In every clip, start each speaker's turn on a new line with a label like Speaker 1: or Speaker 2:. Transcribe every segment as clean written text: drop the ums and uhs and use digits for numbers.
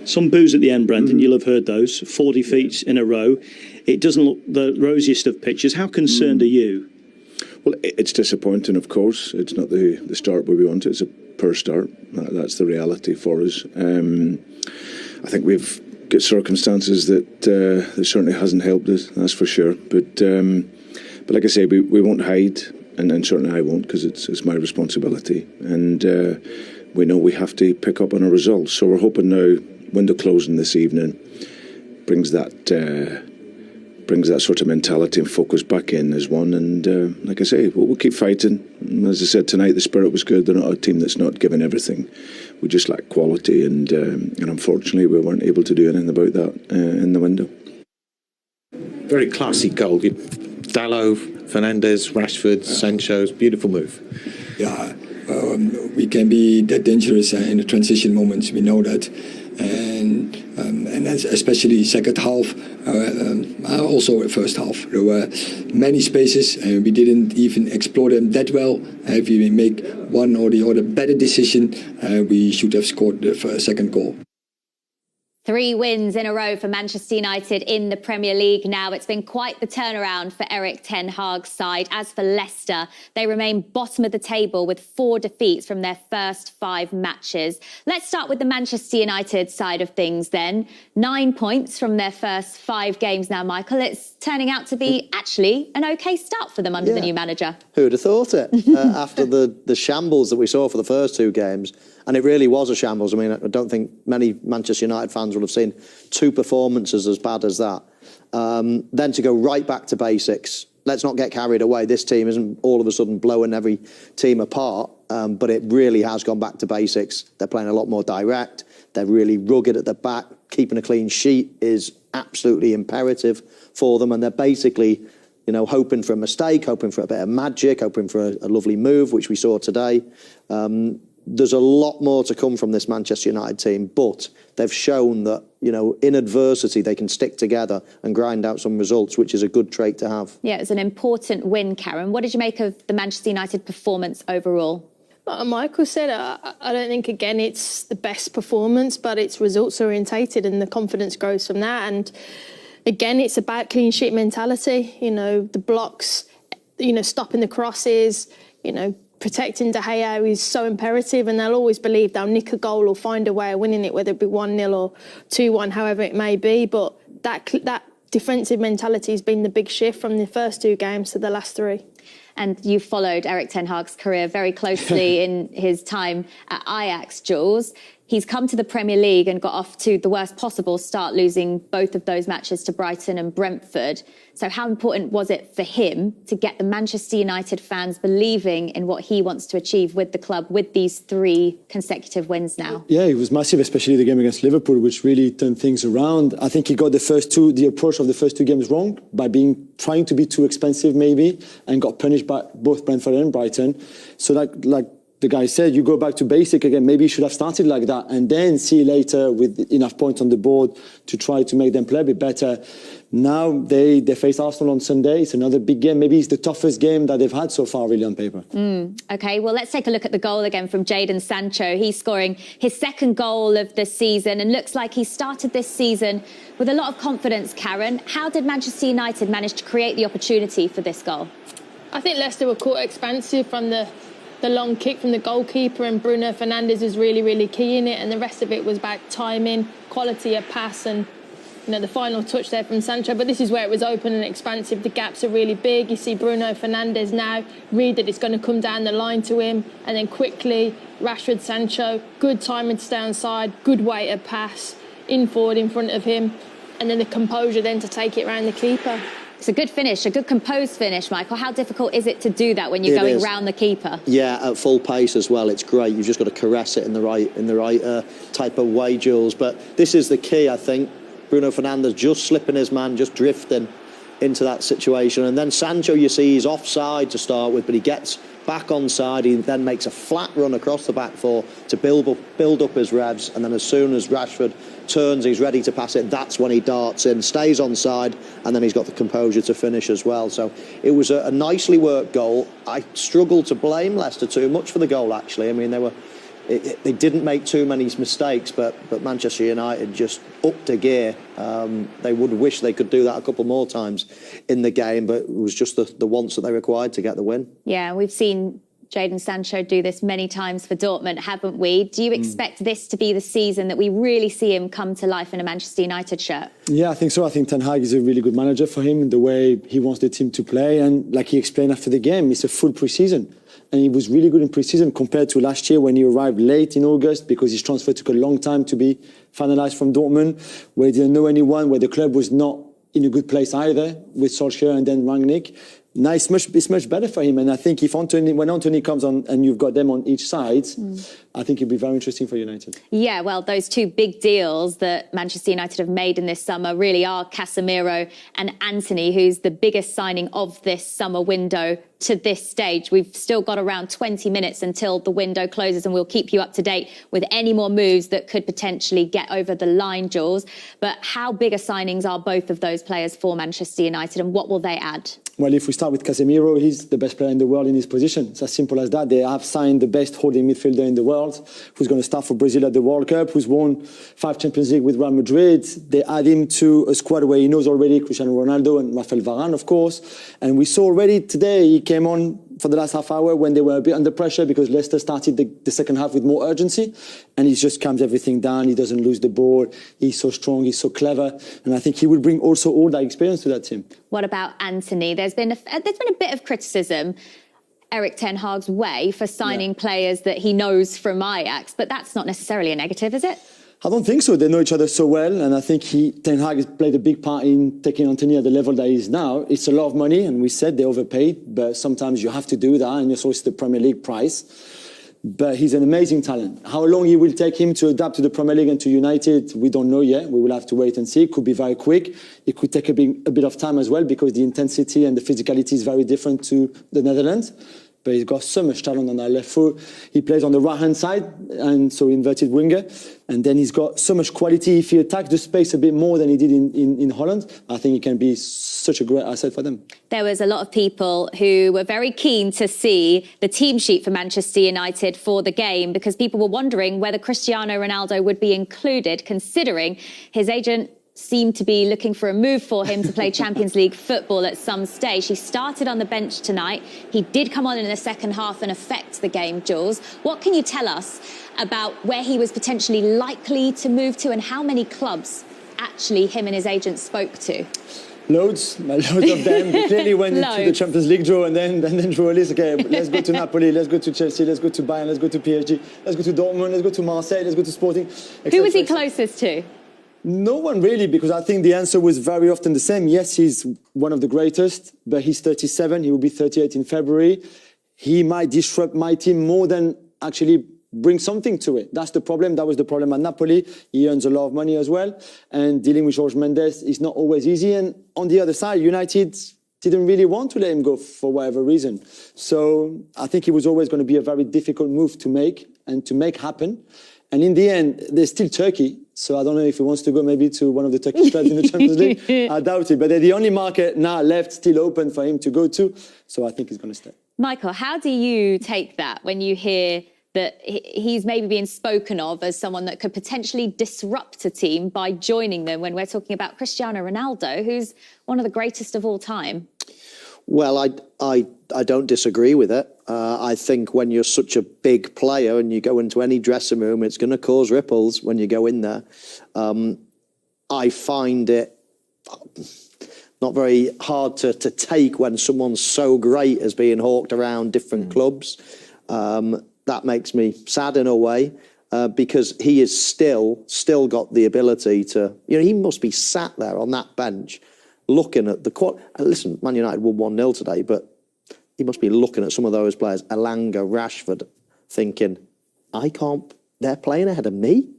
Speaker 1: Some boos at the end, Brendan. You'll have heard those. 4 defeats in a row. It doesn't look the rosiest of pictures. How concerned are you?
Speaker 2: Well, it's disappointing, of course. It's not the start we want. It's a poor start. That's the reality for us. I think we've got circumstances that certainly hasn't helped us, that's for sure. But like I say, we won't hide, and certainly I won't, because it's my responsibility. And we know we have to pick up on our results. So we're hoping now, window closing this evening, brings that sort of mentality and focus back in as one. And like I say, we'll keep fighting. As I said tonight, the spirit was good. They're not a team that's not given everything. We just lack quality, and unfortunately we weren't able to do anything about that in the window.
Speaker 3: Very classy goal. Dalot, Fernandes, Rashford, Sancho's beautiful move.
Speaker 4: Yeah, we can be that dangerous in the transition moments. We know that, and especially second half, also first half. There were many spaces, and we didn't even explore them that well. If we make one or the other better decision, we should have scored the second goal.
Speaker 5: 3 wins in a row for Manchester United in the Premier League now. It's been quite the turnaround for Erik ten Hag's side. As for Leicester, they remain bottom of the table with 4 defeats from their first 5 matches. Let's start with the Manchester United side of things then. 9 points from their first 5 games now, Michael. It's turning out to be actually an OK start for them under the new manager.
Speaker 6: Who'd have thought it? After the shambles that we saw for the first 2 games. And it really was a shambles. I mean, I don't think many Manchester United fans will have seen 2 performances as bad as that. Then to go right back to basics. Let's not get carried away. This team isn't all of a sudden blowing every team apart, but it really has gone back to basics. They're playing a lot more direct. They're really rugged at the back. Keeping a clean sheet is absolutely imperative for them. And they're basically, you know, hoping for a mistake, hoping for a bit of magic, hoping for a lovely move, which we saw today. There's a lot more to come from this Manchester United team, but they've shown that, you know, in adversity, they can stick together and grind out some results, which is a good trait to have. Yeah, it was an important win, Karen. What did you make of the Manchester United performance overall?
Speaker 7: Like Michael said, I don't think, again, it's the best performance, but it's results orientated and the confidence grows from that. And again, it's about clean sheet mentality, you know, the blocks, you know, stopping the crosses, you know, protecting De Gea is so imperative, and they'll always believe they'll nick a goal or find a way of winning it, whether it be 1-0 or 2-1, however it may be. But that defensive mentality has been the big shift from the first 2 games to the last 3. And you followed Erik ten Hag's career very closely in his time at Ajax, Jules. He's come to the Premier League and got off to the worst possible start, losing both of those matches to Brighton and Brentford. So how important was it for him to get the Manchester United fans believing in what he wants to achieve with the club with these 3 consecutive wins now? Yeah, it was massive, especially the game against Liverpool, which really turned things around. I think he got the approach of the first 2 games wrong by trying to be too expensive maybe, and got punished by both Brentford and Brighton. So like the guy said, you go back to basic again. Maybe you should have started like that and then see later with enough points on the board to try to make them play a bit better. Now they face Arsenal on Sunday. It's another big game. Maybe it's the toughest game that they've had so far, really, on paper. OK, well, let's take a look at the goal again from Jadon Sancho. He's scoring his 2nd goal of the season and looks like he started this season with a lot of confidence, Karen. How did Manchester United manage to create the opportunity for this goal? I think Leicester were caught expansive from the long kick from the goalkeeper, and Bruno Fernandes was really, really key in it, and the rest of it was about timing, quality of pass, and, you know, the final touch there from Sancho. But this is where it was open and expansive. The gaps are really big. You see Bruno Fernandes now read that it's going to come down the line to him, and then quickly Rashford, Sancho, good timing to stay on side, good way to pass in forward in front of him, and then the composure then to take it around the keeper. It's a good finish, a good composed finish, Michael. How difficult is it to do that when you're going round the keeper? Yeah, at full pace as well. It's great. You've just got to caress it in the right type of way, Jules. But this is the key, I think. Bruno Fernandes just slipping his man, just drifting into that situation. And then Sancho, you see, he's offside to start with, but he gets back onside. He then makes a flat run across the back 4 to build up his revs. And then as soon as Rashford turns, he's ready to pass it. That's when he darts in, stays onside, and then he's got the composure to finish as well. So it was a nicely worked goal. I struggle to blame Leicester too much for the goal, actually. I mean,
Speaker 6: they didn't make too many mistakes, but Manchester United just upped a gear. They would wish they could do that a couple more times in the game, but it was just the once that they required to get the win.
Speaker 5: Yeah, we've seen Jadon Sancho do this many times for Dortmund, haven't we? Do you expect this to be the season that we really see him come to life in a Manchester United shirt?
Speaker 8: Yeah, I think so. I think Ten Hag is a really good manager for him, the way he wants the team to play. And like he explained after the game, it's a full pre-season. And he was really good in pre-season compared to last year when he arrived late in August because his transfer took a long time to be finalised from Dortmund, where he didn't know anyone, where the club was not in a good place either with Solskjaer and then Rangnick. Now it's much better for him, and I think when Anthony comes on and you've got them on each side, I think it'll be very interesting for United.
Speaker 5: Yeah, well, those two big deals that Manchester United have made in this summer really are Casemiro and Antony, who's the biggest signing of this summer window to this stage. We've still got around 20 minutes until the window closes, and we'll keep you up to date with any more moves that could potentially get over the line, Jules. But how big a signings are both of those players for Manchester United, and what will they add?
Speaker 8: Well, if we start with Casemiro, he's the best player in the world in his position. It's as simple as that. They have signed the best holding midfielder in the world, who's going to start for Brazil at the World Cup, who's won 5 Champions League with Real Madrid. They add him to a squad where he knows already Cristiano Ronaldo and Rafael Varane, of course. And we saw already today, he came on for the last half hour when they were a bit under pressure because Leicester started the second half with more urgency, and he just calms everything down. He doesn't lose the ball. He's so strong. He's so clever, and I think he will bring also all that experience to that team.
Speaker 5: What about Antony? There's been a bit of criticism Eric Ten Hag's way for signing players that he knows from Ajax, but that's not necessarily a negative, is it?
Speaker 8: I don't think so. They know each other so well, and I think Ten Hag has played a big part in taking Antony at the level that he is now. It's a lot of money, and we said they overpaid, but sometimes you have to do that, and it's also the Premier League price. But he's an amazing talent. How long it will take him to adapt to the Premier League and to United, we don't know yet. We will have to wait and see. It could be very quick. It could take a bit of time as well because the intensity and the physicality is very different to the Netherlands. But he's got so much talent on that left foot. He plays on the right-hand side, and so inverted winger. And then he's got so much quality. If he attacks the space a bit more than he did in Holland, I think he can be such a great asset for them.
Speaker 5: There was a lot of people who were very keen to see the team sheet for Manchester United for the game because people were wondering whether Cristiano Ronaldo would be included, considering his agent seemed to be looking for a move for him to play Champions League football at some stage. He started on the bench tonight. He did come on in the second half and affect the game, Jules. What can you tell us about where he was potentially likely to move to and how many clubs actually him and his agent spoke to?
Speaker 8: Loads of them. They clearly went into the Champions League draw and then drew a list. Okay, let's go to Napoli, let's go to Chelsea, let's go to Bayern, let's go to PSG, let's go to Dortmund, let's go to Marseille, let's go to Sporting.
Speaker 5: Who was he closest to?
Speaker 8: No one really, because I think the answer was very often the same. Yes, he's one of the greatest, but he's 37. He will be 38 in February. He might disrupt my team more than actually bring something to it. That's the problem. That was the problem at Napoli. He earns a lot of money as well. And dealing with Jorge Mendes is not always easy. And on the other side, United didn't really want to let him go for whatever reason. So I think it was always going to be a very difficult move to make and to make happen. And in the end, there's still Turkey. So I don't know if he wants to go maybe to one of the Turkish clubs in the Champions League. I doubt it. But they're the only market now left still open for him to go to. So I think he's going to stay.
Speaker 5: Michael, how do you take that when you hear that he's maybe being spoken of as someone that could potentially disrupt a team by joining them when we're talking about Cristiano Ronaldo, who's one of the greatest of all time?
Speaker 6: Well, I don't disagree with it. I think when you're such a big player and you go into any dressing room, it's going to cause ripples when you go in there. I find it not very hard to take when someone's so great as being hawked around different clubs. That makes me sad in a way because he is still got the ability to, he must be sat there on that bench looking at the quad. Listen, Man United won 1-0 today, but he must be looking at some of those players, Elanga, Rashford, thinking, they're playing ahead of me.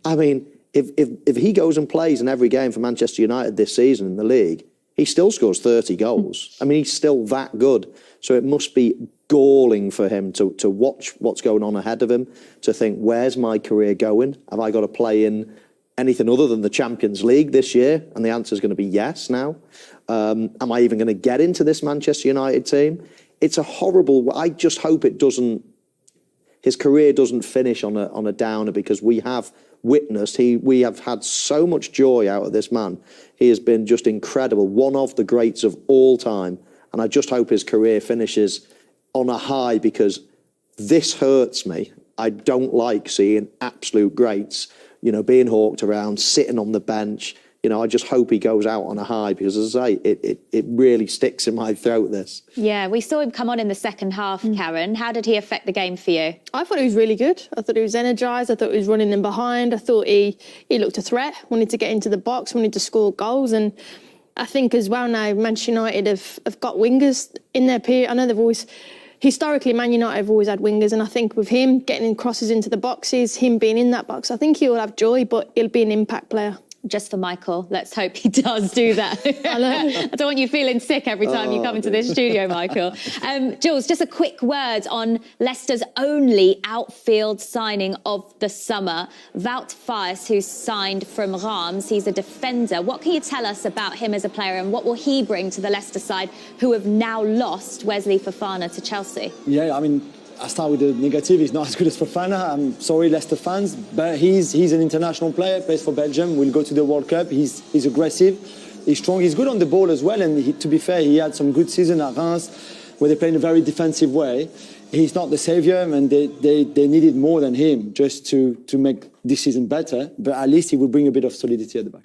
Speaker 6: I mean, if he goes and plays in every game for Manchester United this season in the league, he still scores 30 goals. I mean, he's still that good. So it must be galling for him to watch what's going on ahead of him, to think, where's my career going? Have I got to play in anything other than the Champions League this year? And the answer is going to be yes now. Am I even going to get into this Manchester United team? It's a horrible... I just hope it doesn't... his career doesn't finish on a downer, because we have witnessed, we have had so much joy out of this man. He has been just incredible, one of the greats of all time. And I just hope his career finishes on a high, because this hurts me. I don't like seeing absolute greats, you know, being hawked around, sitting on the bench. You know, I just hope he goes out on a high, because, as I say, it really sticks in my throat, this.
Speaker 5: Yeah, we saw him come on in the second half, Karen. How did he affect the game for you?
Speaker 7: I thought he was really good. I thought he was energised. I thought he was running in behind. I thought he looked a threat, wanted to get into the box, wanted to score goals. And I think as well now, Manchester United have got wingers in their period. I know they've always... Historically, Man United have always had wingers, and I think with him getting crosses into the boxes, him being in that box, I think he'll have joy, but he'll be an impact player.
Speaker 5: Just for Michael, let's hope he does do that. I don't want you feeling sick every time you come into this studio, Michael. Jules, just a quick word on Leicester's only outfield signing of the summer, Wout Faes, who's signed from Reims. He's a defender. What can you tell us about him as a player, and what will he bring to the Leicester side, who have now lost Wesley Fofana to Chelsea?
Speaker 8: Yeah, I mean, I start with the negative. He's not as good as Fofana. I'm sorry, Leicester fans, but he's an international player, plays for Belgium, will go to the World Cup. He's aggressive, he's strong, he's good on the ball as well. And to be fair, he had some good season at Reims, where they play in a very defensive way. He's not the saviour, and they needed more than him just to make this season better. But at least he will bring a bit of solidity at the back.